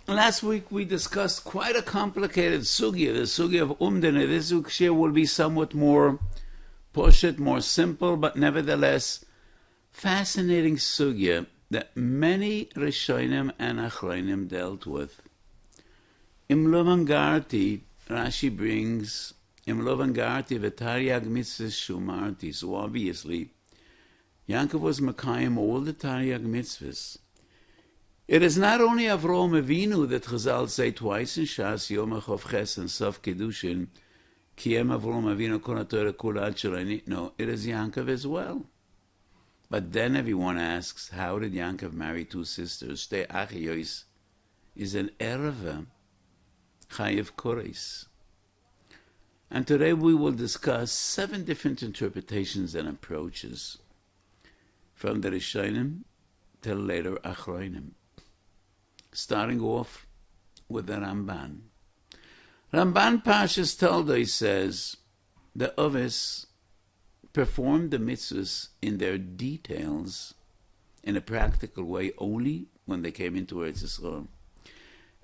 Last week we discussed quite a complicated sugya, the sugya of umdana. This week's share will be somewhat more poshet, more simple, but nevertheless fascinating sugya that many Rishonim and Achronim dealt with. Imlovangarti, Rashi brings, Imlovangarti v'taryag mitzvahs shumarti. So obviously, Yaakov was Mekayim all the taryag mitzvahs. It is not only Avraham Avinu that Chazal say twice in Shas, Yom HaChov Ches and Sof Kedushin, Kiem Avraham Avinu Kol HaTorah Kula Ad Shorani. No, it is Yaakov as well. But then everyone asks, how did Yaakov marry two sisters? Shtei Achiyos is an Ereva, Chayev Koreis. And today we will discuss 7 different interpretations and approaches from the Rishonim till later Achronim. Starting off with the Ramban. Ramban Parshas Toldo says the Ovis performed the mitzvahs in their details in a practical way only when they came into Eretz Yisrael.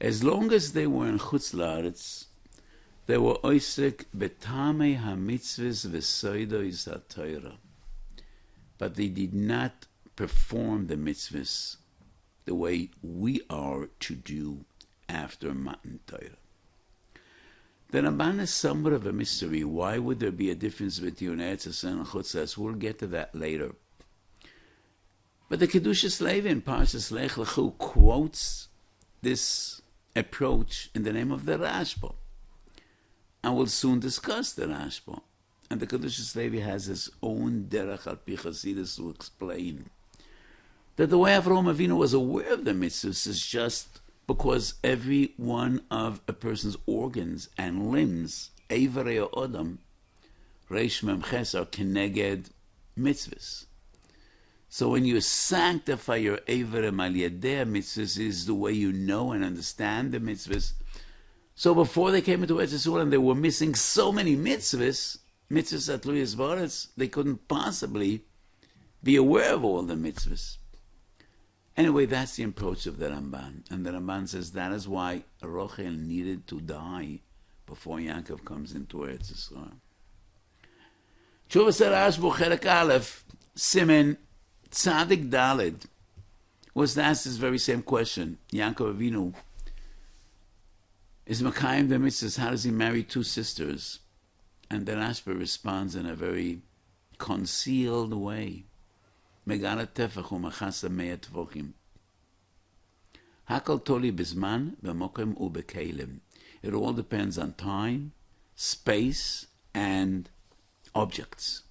As long as they were in Chutz La'aretz, they were oisek betamei ha-mitzvahs v'soidos ha-Torah. But they did not perform the mitzvahs the way we are to do after Matan Torah. The Ramban is somewhat of a mystery. Why would there be a difference between Eretz Yisrael and Chutz La'aretz? We'll get to that later. But the Kedushas Levi in Parshas Lech Lechu quotes this approach in the name of the Rashba. And we'll soon discuss the Rashba. And the Kedushas Levi has his own derech al pi Chasidus to explain that the way Avraham Avinu was aware of the mitzvahs is just because every one of a person's organs and limbs, Eivarei Odam, Reish Mem Ches, are keneged mitzvahs. So when you sanctify your Eivarei Al Yedei mitzvahs, is the way you know and understand the mitzvahs. So before they came into Eretz Yisrael and they were missing so many mitzvahs atluyas baretz, they couldn't possibly be aware of all the mitzvahs. Anyway, that's the approach of the Ramban. And the Ramban says that is why Rochel needed to die before Yaakov comes into Eretz Yisrael. Tshuvas HaRashba Chelik Aleph, Simen Tzadik Daled, was asked this very same question. Yaakov Avinu is Mekayim the mitzvahs. How does he marry two sisters? And the Rashba responds in a very concealed way. Megala tefach u'machasa mea tvochim. Hakol toli bizman v'mokem u'bekelim. It all depends on time, space, and objects.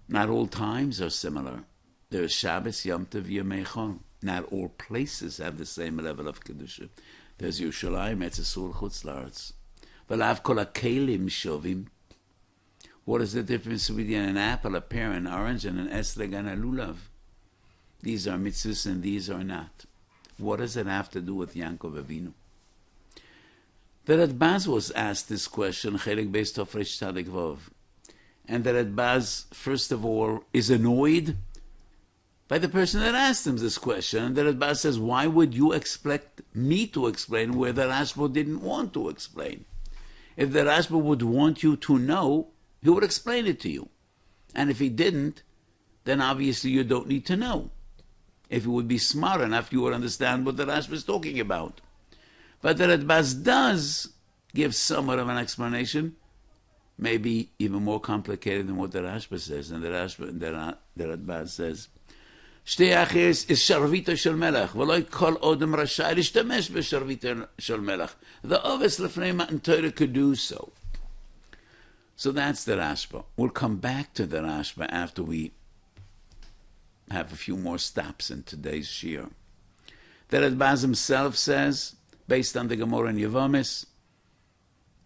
Not all times are similar. There is Shabbos, Yom Tov, Yomei Chol. Not all places have the same level of Kedusha. There's Yerushalayim, Eretz Yisrael, Chutz La'aretz. V'lav kol ha'kelim shovim. What is the difference between an apple, a pear, an orange, and an esrog and a lulav? These are mitzvahs and these are not. What does it have to do with Yaakov Avinu? The Radbaz was asked this question, Chelik Beis Tov Reish Tzadik Vov. And the Radbaz, first of all, is annoyed by the person that asked him this question. And the Radbaz says, why would you expect me to explain where the Rashba didn't want to explain? If the Rashba would want you to know, he would explain it to you. And if he didn't, then obviously you don't need to know. If he would be smart enough, you would understand what the Rashba is talking about. But the Radbaz does give somewhat of an explanation, maybe even more complicated than what the Rashba says. And the Radbaz says, Shtei Achiyos is sharvito shel melech, v'lo kol odem rashai l'shtamesh b'sharvito shel melech. The Ovis lefnei Matan Torah could do so. So that's the Rashba. We'll come back to the Rashba after we have a few more stops in today's Shiur. The Radbaz himself says, based on the Gemara in Yevomis,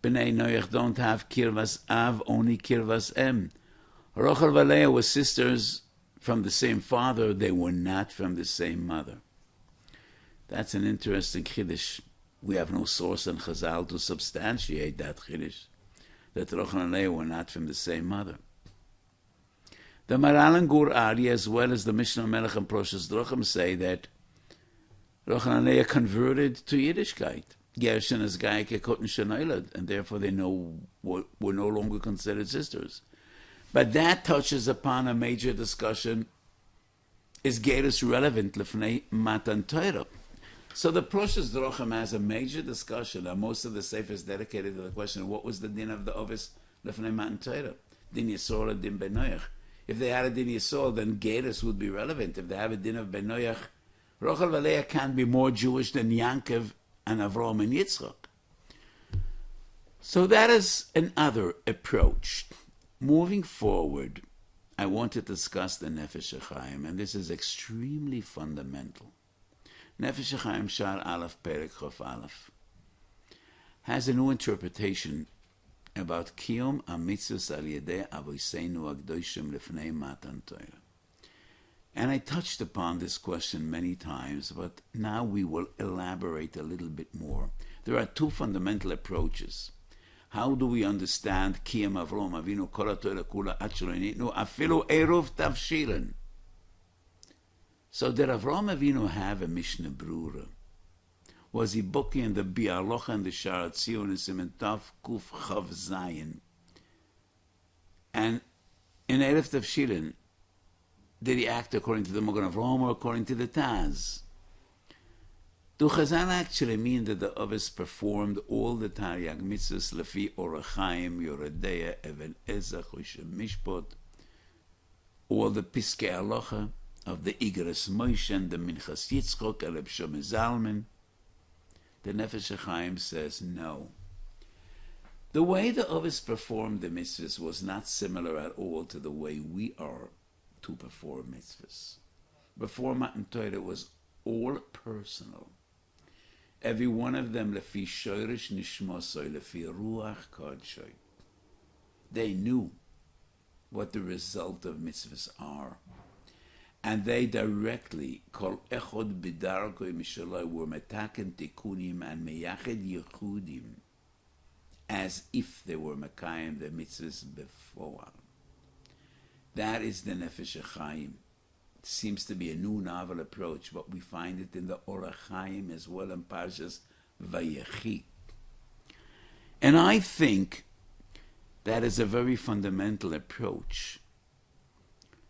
Bnei Noach don't have kirvas av, only kirvas em. Rochel and Leah were sisters from the same father, they were not from the same mother. That's an interesting chiddush. We have no source in Chazal to substantiate that chiddush, that Rochel and Leah were not from the same mother. The Maral and Gur Ari, as well as the Mishnah Melech and Parshas Drachim, say that Rochel and Leah converted to Yiddishkeit. Gershon is Gaike Kotten Shanailad, and therefore they were no longer considered sisters. But that touches upon a major discussion. Is Gerus relevant lefnei Matan Torah? So the Parshas Drochem has a major discussion, and most of the Sefer is dedicated to the question, what was the din of the Ovis lefnei Matan Torah? Din Yisrael or din Benoach? If they had a din Yisrael, then Gerus would be relevant. If they have a din of Benoach, Rochel Valeah can't be more Jewish than Yaakov and Avram and Yitzchak. So that is another approach. Moving forward, I want to discuss the Nefesh HaChaim, and this is extremely fundamental. Nefesh HaChaim Shar Aleph Perek Chof Aleph has a new interpretation about Kiyum HaMitzvos Al Yedei Avoseinu HaKdoshim Lefnei Matan Torah. And I touched upon this question many times, but now we will elaborate a little bit more. There are two fundamental approaches. How do we understand Kiyam Avrom Avinu Kol HaTorah Kula Ad Shelo Nitnu Afilu Eruv Tavshilin? So did Avram Avinu have a Mishnah Brura? Was he booking in the Bialocha and the Shar Tzion and Simen Tav Kuf Chav Zayin? And in Erev Tavshilin, did he act according to the Magen Avraham or according to the Taz? Do Chazal actually mean that the Ovis performed all the Taryag mitzvahs lefi Orachaim, Yoredeya, Even Ezach, Hoshem Mishpot, all the Piskei Halacha of the Igros Moshe and the Minchas Yitzchok, Reb Shlomo Zalman? The Nefesh HaChaim says no. The way the Ovis performed the mitzvahs was not similar at all to the way we are to perform mitzvahs. Before Matan Torah was all personal. Every one of them lefi shoirish nishmosoi, lefi ruach kodshoy. They knew what the result of mitzvahs are. And they directly, kol echod bidarkoi mishaloi, were metaken tikunim and meyached yechudim, as if they were mekayim the mitzvahs before. That is the Nefesh HaChaim. It seems to be a new novel approach, but we find it in the Orach Chaim as well in Parshas Vayishlach. And I think that is a very fundamental approach.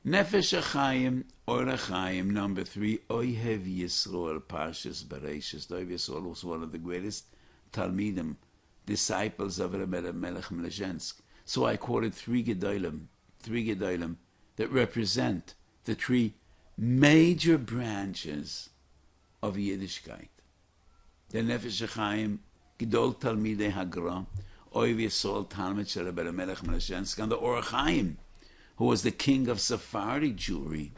Nefesh HaChaim, Orach Chaim, number 3, Ohev Yisrael, Parshas Bereishis. Ohev Yisrael was one of the greatest Talmidim, disciples of Rebbe Melech Mlezhensk. So I quoted three Gedolim that represent the three major branches of Yiddishkeit. The Nefesh HaChaim, Gedol Talmidei Hagra, Ohev Yisrael, Talmid Shel Rebbe Melech Mlezhensk, and the Orach Chaim, who was the king of Sephardic Jewry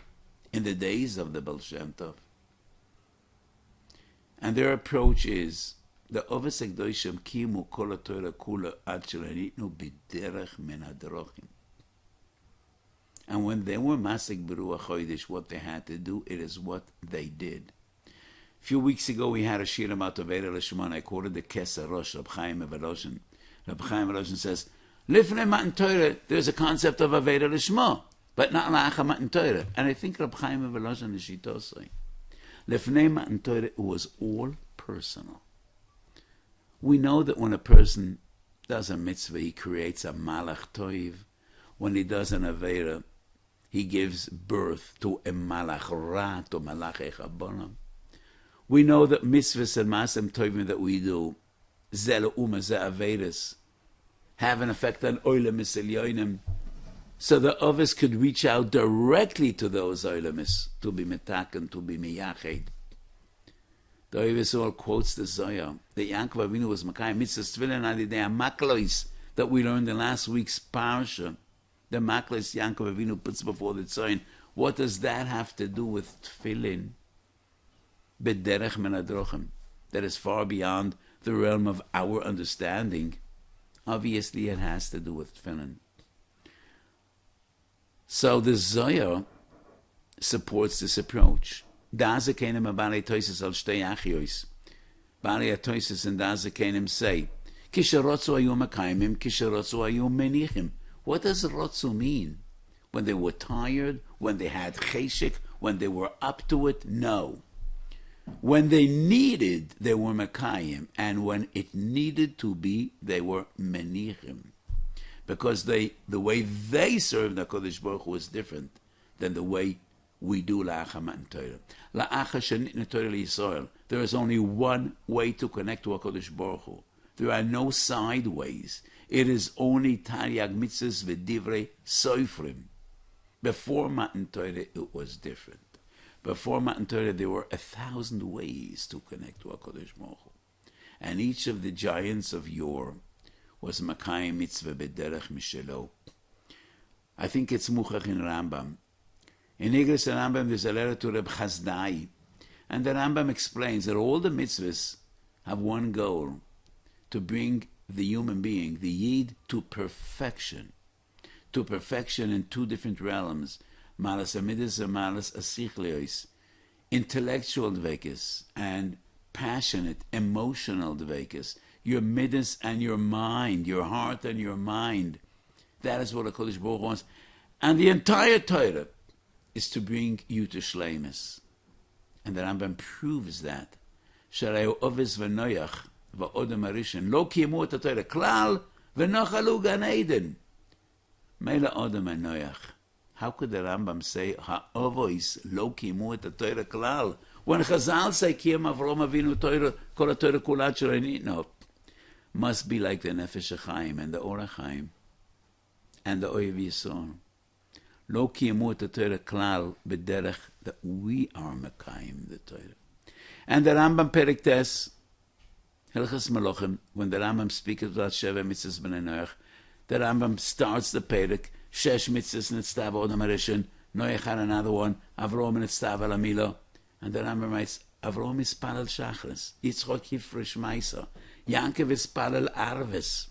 in the days of the Baal Shem Tov. And their approach is, the Ovis HaKdoshim Kimu Kol HaTorah Kula Ad Shelo Nitnu B'derech Min HaDrochim. And when they were Masik Beruach Chodesh, what they had to do, it is what they did. A few weeks ago, we had a shir about Aveda L'Shema, and I quoted the Keser Rosh, Reb Chaim Evoloshin. Reb Chaim Evoloshin says, Lifnei Matan Torah, there's a concept of Aveda L'Shema, but not La'acha Matan Torah. And I think Reb Chaim Evoloshin is Shitosai. Lifnei Matan Torah, it was all personal. We know that when a person does a mitzvah, he creates a malach toiv. When he does an avera, he gives birth to a malach ra, to malach echabonam. We know that mitzvahs and masem tovim that we do, zel uma ze averas, have an effect on oilemis elyonim, so the others could reach out directly to those oilemis, to be metaken, to be miyached. The Oivesol quotes the Zohar that Yaakov Avinu was Makayim mitzvahs tefillin alidei maklois that we learned in last week's parsha. The maklois Yaakov Avinu puts before the tzoyin. What does that have to do with tefillin? B'derech min hadrochim. That is far beyond the realm of our understanding. Obviously, it has to do with tefillin. So the Zohar supports this approach. Daze kenem abali toises al shtei achiyos. Bali toises and daze kenem say, Kisharotzu ayu makayimim, kisharotzu ayu menichim. What does rotzu mean? When they were tired, when they had cheshik, when they were up to it? No. When they needed, they were Mekayim, and when it needed to be, they were Menichim. Because the way they served HaKadosh Baruch Hu was different than the way we do La'acha Matan Torah. La'acha Shenitna Torah L'Yisrael. There is only one way to connect to HaKadosh Baruch Hu. There are no side ways. It is only Taryag Mitzvahs V'Divrei Soifrim. Before Matan Torah, it was different. Before Matan Torah, there were 1,000 ways to connect to HaKadosh Baruch Hu. And each of the giants of yore was Makayim Mitzvah B'Derech Mishelo. I think it's Muchach in Rambam. In Igros Rambam, there's a letter to Reb Chazdai. And the Rambam explains that all the mitzvahs have one goal, to bring the human being, the Yid, to perfection. To perfection in two different realms. Malas Amidus and Malas Asichleos. Intellectual dvekis and passionate, emotional dvekis. Your midas and your mind, your heart and your mind. That is what HaKadosh Baruch Hu wants. And the entire Torah is to bring you to Shleimus. And the Rambam proves that. Sharei ovis v'noyach v'odem arishin lo kiemu et Torah klal v'nochalu gan Eden. Meila odem anoyach. How could the Rambam say ha'ovois lo kiemu et Torah klal when Chazal say kiyem Avrom Avinu Torah kol Torah kulat shre'nitno? Must be like the Nefesh HaChaim and the Or HaChaim and the Oyev Yisrael. Lo kiemu et Torah klal b'derech that we are Mekayim the Torah. And the Rambam Perek Tes, Hilchas Malachim, when the Rambam speaks about Sheva Mitzvahs B'nai Noach, the Rambam starts the Perek, Shesh Mitzvahs Nitztav Odam Arishin, Noach had another one, Avrom Nitztav Al Amilo, and the Rambam writes, Avrom is Palal Shachris, Yitzchok Yifresh Maisa, Yaakov is Palal Arves.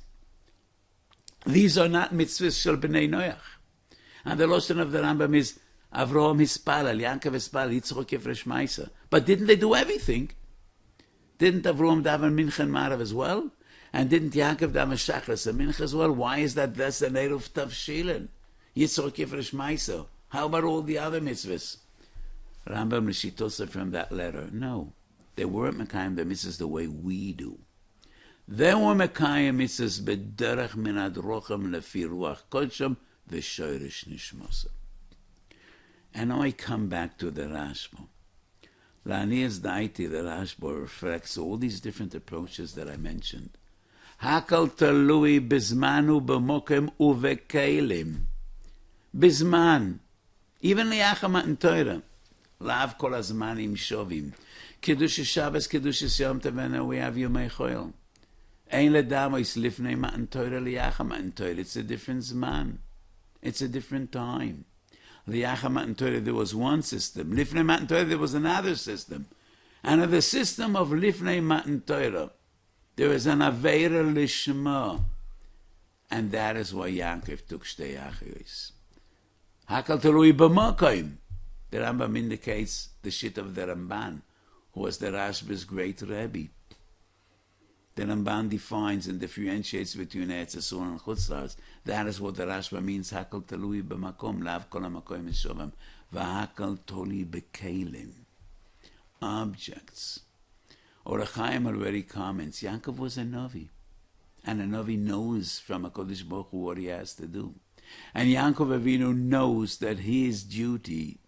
These are not mitzvahs shel B'nai Noach. And the Lashon of the Rambam is, Avrom Hispalal, Yaakov Hispalal, Yitzchok Yifresh Maisa. But didn't they do everything? Didn't Avrom daven Mincha and Marav as well? And didn't Yaakov daven Shachris and Mincha as well? Why is that less than Eruv Tavshilin? Yitzchok Yifresh Maisa. How about all the other mitzvahs? Rambam Rishitosa from that letter. No, they weren't Mekayim the mitzvahs the way we do. They were Mekayim mitzvahs b'derech min adrochem lefi ruach kodsham v'shoyrish nishmosa. And now I come back to the Rashba. La'anias daiti, the Rashba reflects all these different approaches that I mentioned. Hakal talui bizmanu b'mokem uvekelim. Bizman. Even li'acha matan Torah. Lav kol hazmanim shovim. Kiddush Shabbos, Kiddush Yom Tov, we have Yomei Choil. Ein ledamos lifnei matan Torah li'acha matan Torah. It's a different zman. It's a different time. Li'acha matan Torah, there was one system. Lifnei matan Torah, there was another system. And in the system of Lifnei matan Torah, there is an Aveira Lishma. And that is why Yaakov took Shtei Achiyos. Hakal Talui B'Makoim. The Rambam indicates the shit of the Ramban, who was the Rashba's great Rebbe. The Ramban defines and differentiates between Eretz Yisrael and Chutz La'aretz. That is what the Rashba means. Hakal talui b'makom, lav kol hamakom yishovim, v'hakal toli b'kelim. Objects. Or Chaim already comments, Yaakov was a Navi. And a Navi knows from HaKadosh Baruch Hu what he has to do. And Yaakov Avinu knows that his duty,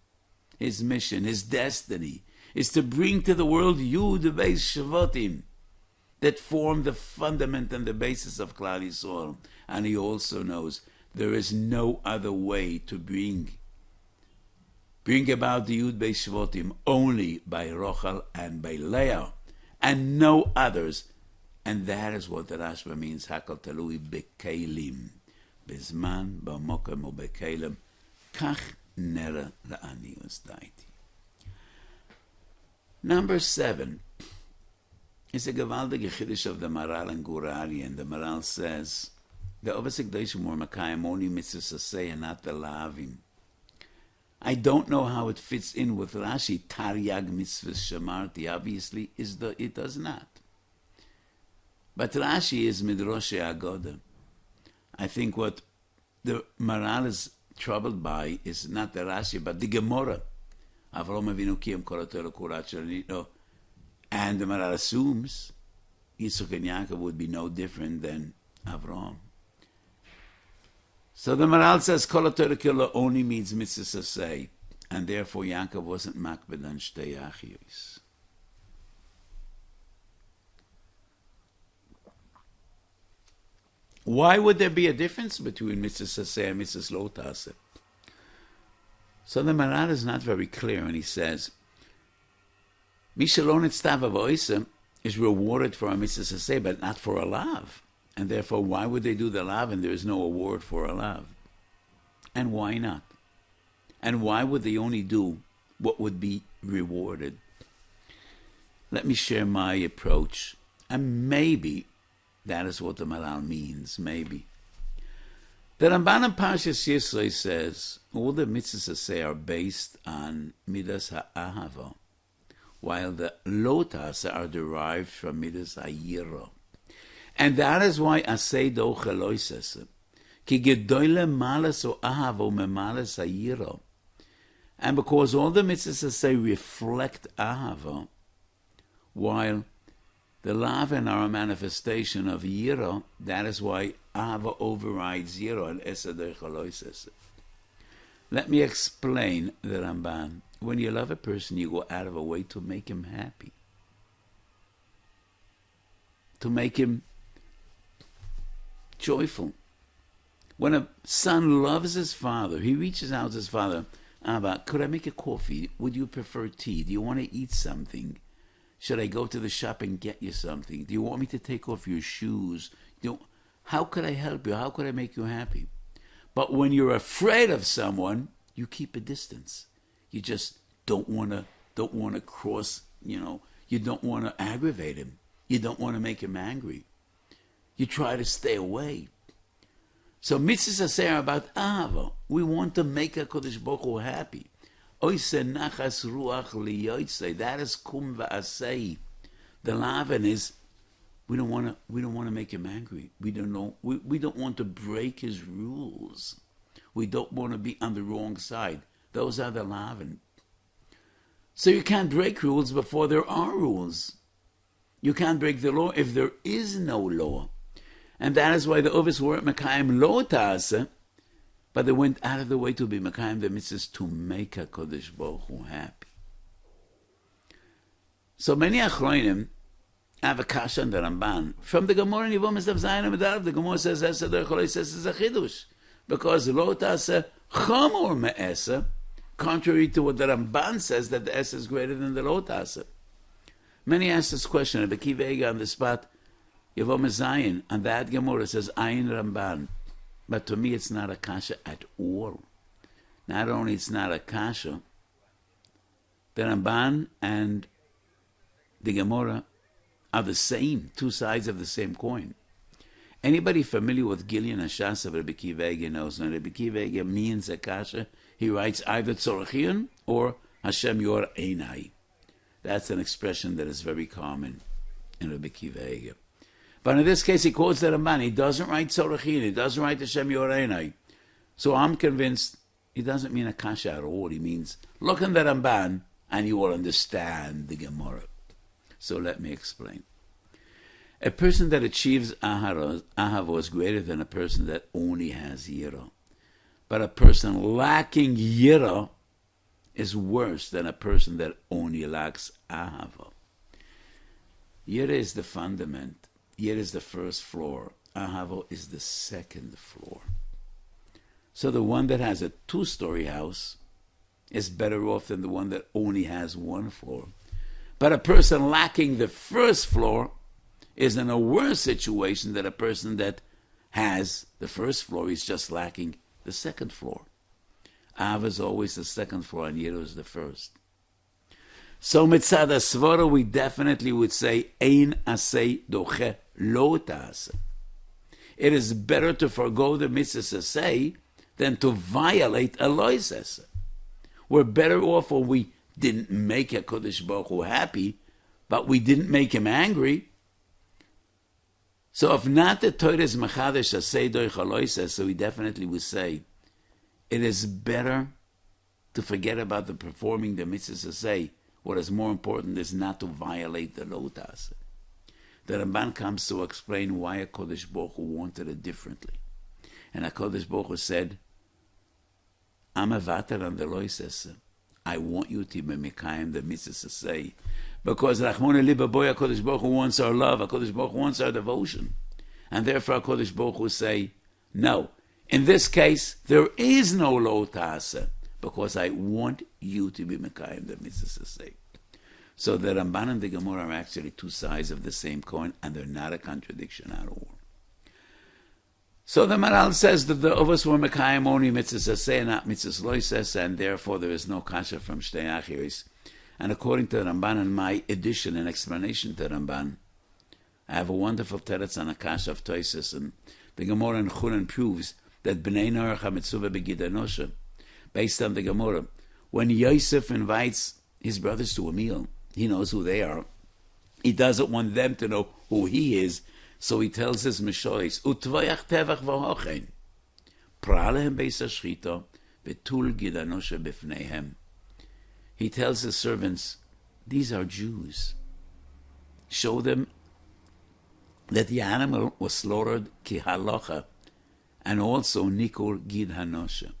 his mission, his destiny, is to bring to the world Yud Beis Shvatim, that form the fundament and the basis of Klal Yisrael. And he also knows there is no other way to bring about the Yud Beis Shvatim only by Rochel and by Leah, and no others. And that is what the Rashba means, Hakal Talui Bekelim. Bizman, B'mokem, or Bekelim. Kach nera la'anius daiti. Number 7 is a gewaltige chiddush of the Maral and Gurari, and the Maral says, the Ovasik Deishim were Makayim only mitzvahs asay and not the La'avim. I don't know how it fits in with Rashi, Taryag mitzvahs shamarti. Obviously, it does not. But Rashi is Midrash Agoda. I think what the Maral is troubled by is not the Rashi, but the Gemara. Avrom Avinu kiyem kol haTorah kulat shel nitno And the Maral assumes Yitzchak and Yaakov would be no different than Avraham. So the Maral says Kol HaTorah Kilo only means mitzvah saseh, and therefore Yaakov wasn't makbid on shtei achiyos. Why would there be a difference between mitzvah saseh and mitzvah lo taseh? So the Maral is not very clear, and he says, Mishalon etztav avoisa is rewarded for a mitzvah saseh, but not for a lav. And therefore, why would they do the lav and there is no award for a lav? And why not? And why would they only do what would be rewarded? Let me share my approach. And maybe that is what the Maral means, maybe. The Ramban in Parshas Yisro says, all the mitzvahs are based on midas ha'ahava, while the lotas are derived from midas ha'yira. And that is why asay do cheloisese, ki gedoyle malas o ahavo me malas ha'yira. And because all the mitzvahs reflect ahava, while the lavan are a manifestation of yira, that is why ahava overrides yira and eseder chaloises. Let me explain the Ramban. When you love a person, you go out of a way to make him happy, to make him joyful. When a son loves his father, he reaches out to his father, Abba, could I make a coffee? Would you prefer tea? Do you want to eat something? Should I go to the shop and get you something? Do you want me to take off your shoes? How could I help you? How could I make you happy? But when you're afraid of someone, you keep a distance. You just don't want to cross, you don't want to aggravate him. You don't want to make him angry. You try to stay away. So mitzvahs say about ahava. We want to make a Kodesh Baruch Hu happy. Oise nachas ruach liyotzei. That is kum va'asei. The lavan is we don't want to make him angry. We don't want to break his rules. We don't want to be on the wrong side. Those are the lavan. So you can't break rules before there are rules. You can't break the law if there is no law. And that is why the others were Mekayim lo ta'aseh, but they went out of the way to be Mekayim the mitzvahs to make a Kodesh Baruch Hu happy. So many Achronim have a kasha on the Ramban. From the Gemara in Yevamos Daf Zayin Amud, the Gemara says Eseder Cholei says is a chidush, because lo ta'aseh chamor me'eseh, contrary to what the Ramban says that the eseh is greater than the lo ta'aseh. Many ask this question at the Kivega on the spot. Yevamos Zayin, and that Gemara says Ayin Ramban. But to me it's not a kasha at all. Not only it's not a kasha, the Ramban and the Gemara are the same, two sides of the same coin. Anybody familiar with Gilyon Hashas of Rabbi Akiva Eiger knows when Rabbi Akiva Eiger means a kasha, he writes either Tzorachiyun or Hashem Yor Einai. That's an expression that is very common in Rabbi Akiva Eiger. But in this case, he quotes the Ramban. He doesn't write Tzorachin. He doesn't write Hashem Yoreinai. So I'm convinced he doesn't mean a kasha at all. He means, look in the Ramban and you will understand the Gemara. So let me explain. A person that achieves ahava is greater than a person that only has yira. But a person lacking yira is worse than a person that only lacks ahava. Yira is the fundament. Yet is the first floor. Ahavo is the second floor. So the one that has a two-story house is better off than the one that only has one floor. But a person lacking the first floor is in a worse situation than a person that has the first floor. He's just lacking the second floor. Ahava is always the second floor and Yiro is the first. So mitzad asvara, we definitely would say ein asay doche lo ta'aseh. It is better to forgo the mitzvah asay than to violate a lois aseh. We're better off when we didn't make a Kodesh Baruch Hu happy, but we didn't make him angry. So if not the Torah is mechadesh asay doich lois aseh, we definitely would say it is better to forget about the performing the mitzvah asay What is more important is not to violate the lo ta'aseh. The Ramban comes to explain why HaKadosh Baruch Hu wanted it differently. And HaKadosh Baruch Hu said, I'm a vater on the lo ta'aseh. I want you to be mekayim the mitzvah say, because Rachmona Liba Boy HaKadosh Baruch Hu wants our love, HaKadosh Baruch Hu wants our devotion. And therefore HaKadosh Baruch Hu say, no. In this case, there is no lo ta'aseh, because I want you to be mekayim the mitzvah say. So the Ramban and the Gemara are actually two sides of the same coin, and they're not a contradiction at all. So the Maral says that the of us were mekayim only mitzvah say, not mitzvah loises, and therefore there is no kasha from shtei achiris. And according to the Ramban and my addition and explanation to the Ramban, I have a wonderful teretz on a kasha of Toises, and the Gemara in Chulin proves that b'nei norach ha-mitzvah b'gidanosha, based on the Gemara. When Yosef invites his brothers to a meal, he knows who they are. He doesn't want them to know who he is, so he tells his Meshois, Utvayach tevach v'hochen, pra'alehem beis hashchita, v'tul gidanosha b'fneihem. He tells his servants, these are Jews. Show them that the animal was slaughtered ki halacha, and also nikur gid hanosha.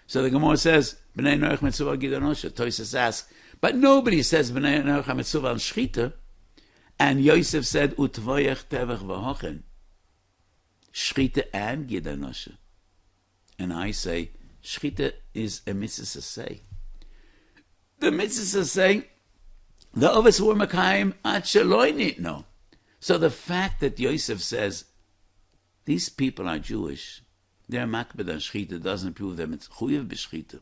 So the Gemara says, B'nei Norach mitzvah gid hanosha. Toises asks, but nobody says B'nei Norach mitzvah al shchita. And Yosef said, Utvayach tevach v'hochen, shchita and gid hanosha. And I say, shchita is a mitzvah say. The mitzvah say, the others were mekayim at sheloi nitno. So the fact that Yosef says, these people are Jewish, they're makbid on shchita, doesn't prove them it's chuyev b'shchita.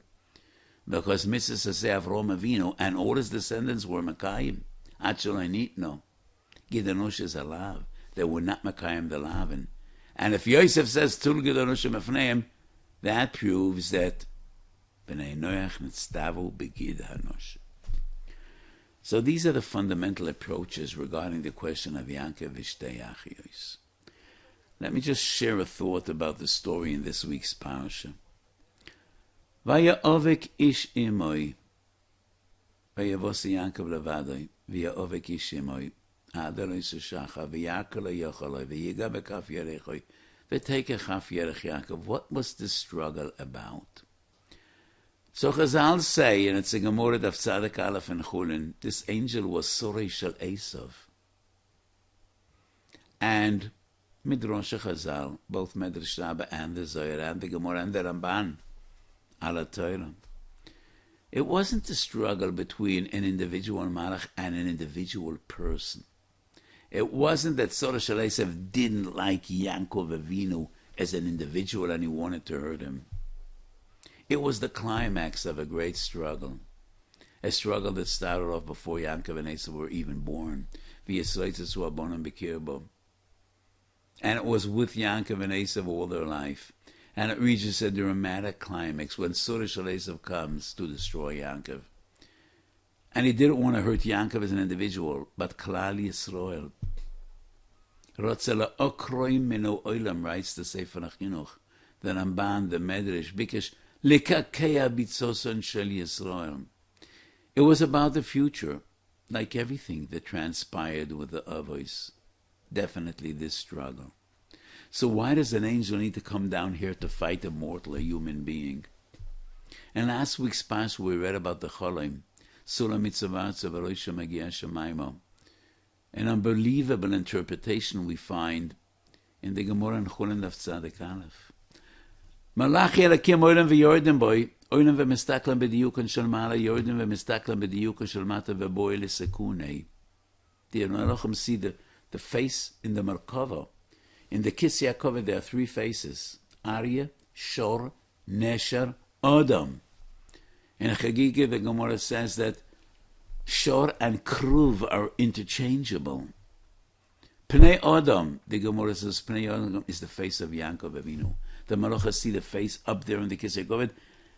Because mitzvah say Avraham Avinu and all his descendants were mekayim at sheloi nitno. Gidanosha is a lav. They were not mekayim the lavin. And if Yosef says tul gidanosha mefneim, that proves that b'nei noach nitztavu b'gid hanosha. So these are the fundamental approaches regarding the question of Yaakov v'shtei achiyos. Let me just share a thought about the story in this week's parsha. Vaya'ovek ish imoi, vayavosi Yaakov levadoi, vaya'ovek ish imoi, ha'adoloi sushacha, v'yakolo yocholoi, v'yiga b'kaf yerechoi, v'teke chaf yerech Yaakov. What was the struggle about? So Chazal say, and it's a Gemara of Tzadik Aleph and Chulin, this angel was Sorei Shel Esav. And Midrash Chazal, both Medrash Rabbah and the Zohar and the Gemara and the Ramban, Ala Torah. It wasn't a struggle between an individual malach and an individual person. It wasn't that Sorei Shel Esav didn't like Yaakov Avinu as an individual and he wanted to hurt him. It was the climax of a great struggle. A struggle that started off before Yaakov and Esav were even born. And it was with Yaakov and Esav all their life. And it reaches a dramatic climax when Sorei Shel Esav comes to destroy Yaakov. And he didn't want to hurt Yaakov as an individual, but Klal Yisrael. Rotzela okroim meno oilam, writes the Sefer HaChinuch, the Ramban, the Medrash, because it was about the future, like everything that transpired with the Avos. Definitely this struggle. So why does an angel need to come down here to fight a mortal, a human being? In last week's Parshas we read about the Cholim, an unbelievable interpretation we find in the Gemara in Chulin of Tzadik Aleph. Malachi Elakim oilam v'yordim boy, oilam v'mistaklam b'diyukon shel mala, yordim v'mistaklam b'diyukon shel mata v'boy l'sekunei. The Elohim see the face in the Merkava. In the Kis Yaakov there are three faces: Aryeh, Shor, Nesher, Adam. In Chagigah the Gemara says that Shor and Kruv are interchangeable. Pnei Adam, the Gemara says, Pnei Adam is the face of Yaakov Avinu. The Malachas see the face up there in the Kisei Kovet,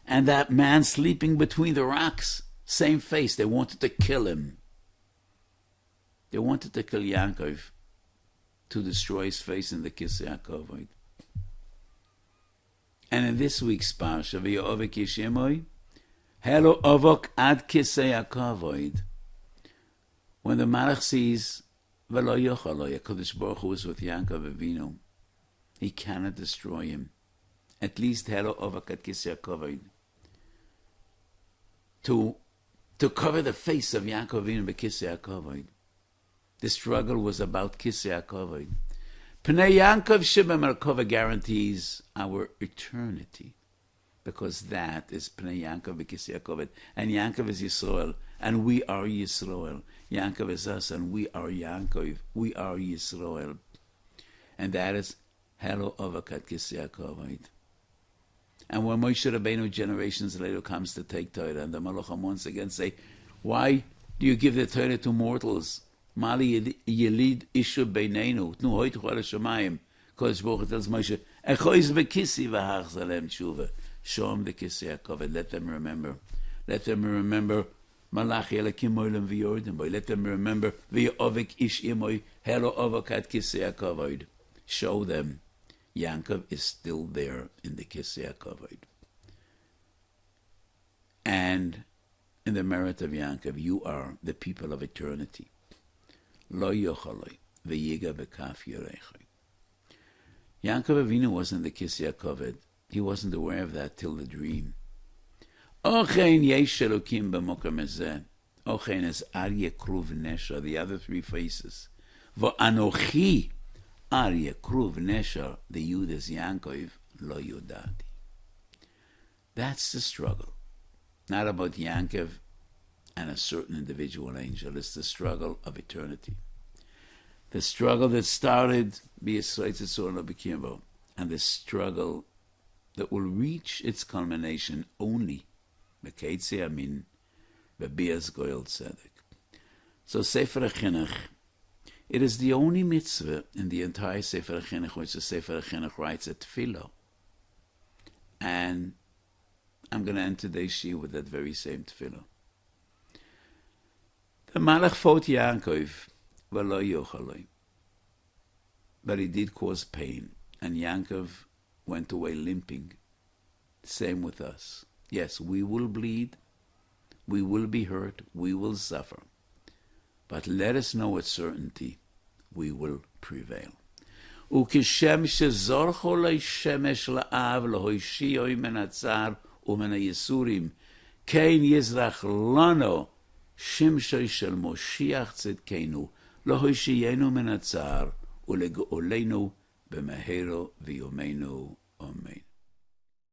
and that man sleeping between the rocks, same face. They wanted to kill him. They wanted to kill Yaakov to destroy his face in the Kisei Kovet. And in this week's Parsha, V'ya'ovek Yishemoi, Helo Ovok Ad Kisei Kovet, When the Malach sees V'lo Yochaloi, HaKadosh Baruch Hu is with Yaakov Avinu, he cannot destroy him. At least Helo Ovakat Kisei HaKavod. To cover the face of Yaakov Avinu b'Kisei HaKavod. The struggle was about Kisei HaKavod. Pnei Yaakov Sheba Merkava guarantees our eternity, because that is Pnei Yaakov b'Kisei HaKavod. And Yaakov is Yisrael, and we are Yisrael. Yaakov is us, and we are Yaakov. We are Yisrael. And that is Helo Ovakat Kisei HaKavod. And when Moshe Rabbeinu generations later comes to take Torah, and the Malachim once again say, why do you give the Torah to mortals? Mali yelid ishu beinenu, tnu hoit chol hashamayim. Kodesh Baruch Hu tells Moshe, echoiz bekisi v'hach zalem tshuva. Show them the Kisei HaKavod. Let them remember. Let them remember Malachi Elakim Olam v'yordim boy. Let them remember v'yovik ish imoy helo ovakat Kisei HaKavod. Show them Yaakov is still there in the Kisei HaKavod. And in the merit of Yaakov, you are the people of eternity. Lo yochaloi v'yiga b'kaf yorechoi. Yaakov Avinu wasn't the Kisei HaKavod. He wasn't aware of that till the dream. Ochein yesh elokim b'mokom hazeh. Ochein is Aryeh Kruv Nesha, the other three faces. V'anochi Aryeh Kruv Nesha, the Yud is Yaakov, lo yodati. That's the struggle. Not about Yaakov and a certain individual angel. It's the struggle of eternity. The struggle that started, and the struggle that will reach its culmination only, so Sefer HaChinuch, it is the only mitzvah in the entire Sefer HaChinuch which the Sefer HaChinuch writes at Tefillah. And I'm going to end today's Shiur with that very same Tefillah. The Malach fought Yaakov, v'lo yochaloi. But he did cause pain, and Yaakov went away limping. Same with us. Yes, we will bleed, we will be hurt, we will suffer. But let us know with certainty, we will prevail. וכשם שזורחו לשמש לאב להושיעו מן הצער ומן הייסורים, כן יזרח לנו שמשו של משיח צדקנו, להושיענו מן הצער ולגאולנו במהרה ביומנו. אמן.